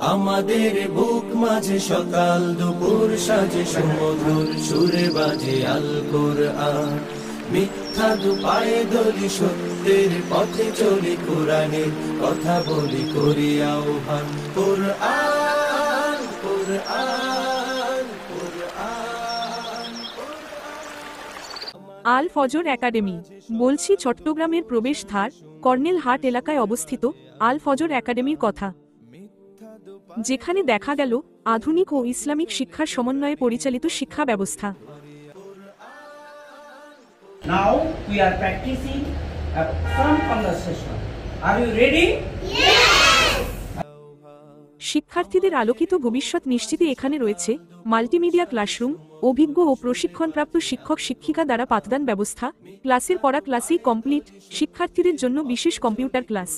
আমাদের বুক মাঝে সকাল দুপুর সাজে সুমধুর সুরে বাজে আল কোরআন। মিথ্যা দুপায়ে দলি সত্যের পথে চলি, কোরআনের কথা বলি করি আহ্বান। কোরআন কোরআন কোরআন। আল ফজর একাডেমি বলছি চট্টগ্রামের প্রবেশদ্বার কর্নেল হাট এলাকায় অবস্থিত আল ফজর একাডেমির কথা, যেখানে দেখা গেল আধুনিক ও ইসলামিক শিক্ষার সমন্বয়ে পরিচালিত শিক্ষা ব্যবস্থা। Now we are practicing a fun conversation. Are you ready? শিক্ষার্থীদের আলোকিত ভবিষ্যৎ নিশ্চিতে এখানে রয়েছে মাল্টিমিডিয়া ক্লাসরুম, অভিজ্ঞ ও প্রশিক্ষণপ্রাপ্ত শিক্ষক শিক্ষিকা দ্বারা পাঠদান ব্যবস্থা, ক্লাসের পড়া ক্লাসেই কমপ্লিট, শিক্ষার্থীদের জন্য বিশেষ কম্পিউটার ক্লাস,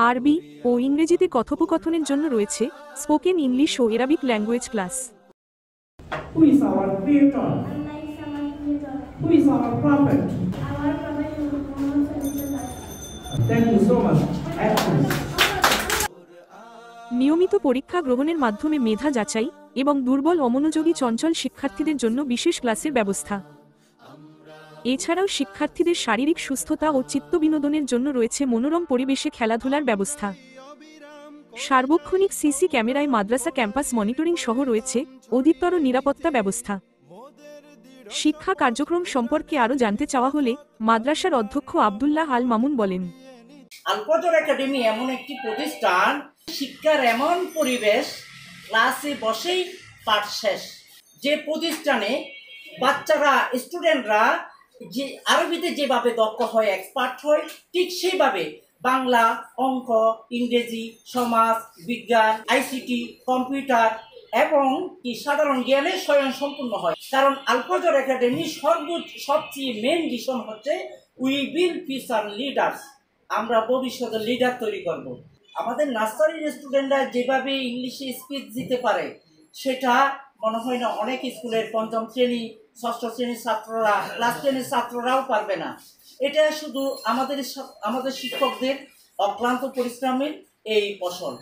আরবি ও ইংরেজিতে কথোপকথনের জন্য রয়েছে স্পোকেন ইংলিশ ও Arabic language class. Who is our creator? Who is our prophet? Thank you so much. Excellent. নিয়মিত পরীক্ষা গ্রহণের মাধ্যমে মেধা যাচাই এবং দুর্বল অমনোযোগী চঞ্চল শিক্ষার্থীদের জন্য বিশেষ ক্লাসের ব্যবস্থা। এছাড়াও শিক্ষার্থীদের শারীরিক সুস্থতা ও চিত্ত বিনোদনের জন্য রয়েছে মনোরম পরিবেশে খেলাধুলার ব্যবস্থা। সার্বক্ষণিক সিসি ক্যামেরায় মাদ্রাসা ক্যাম্পাস মনিটরিং সহ রয়েছে অধিকতর নিরাপত্তা ব্যবস্থা। শিক্ষা কার্যক্রম সম্পর্কে আরও জানতে চাওয়া হলে মাদ্রাসার অধ্যক্ষ আব্দুল্লাহ আল মামুন বলেন, আল ফজর একাডেমি এমন একটি প্রতিষ্ঠান, শিক্ষার এমন পরিবেশ, ক্লাসে বসেই পাঠ শেষ। যে প্রতিষ্ঠানে বাচ্চারা স্টুডেন্টরা যে আরবিতে যেভাবে দক্ষ হয়, এক্সপার্ট হয়, ঠিক সেইভাবে বাংলা, অঙ্ক, ইংরেজি, সমাজ বিজ্ঞান, আইসিটি, কম্পিউটার এবং সাধারণ জ্ঞানে স্বয়ং সম্পূর্ণ হয়। কারণ আল ফজর একাডেমি সবচেয়ে মেন ভিশন হচ্ছে উই উইল ফিউচার লিডার্স, আমরা ভবিষ্যতের লিডার তৈরি করব। আমাদের নার্সারির স্টুডেন্টরা যেভাবে ইংলিশে স্পিচ দিতে পারে, সেটা মনে হয় না অনেক স্কুলের পঞ্চম শ্রেণী, ষষ্ঠ শ্রেণীর ছাত্ররা, ক্লাস 10-এর ছাত্ররাও পারবে না। এটা শুধু আমাদের শিক্ষকদের অক্লান্ত পরিশ্রমের এই ফসল।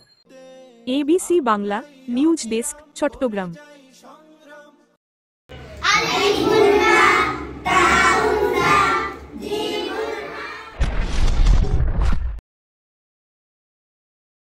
ABC Bangla news desk, Chittagong.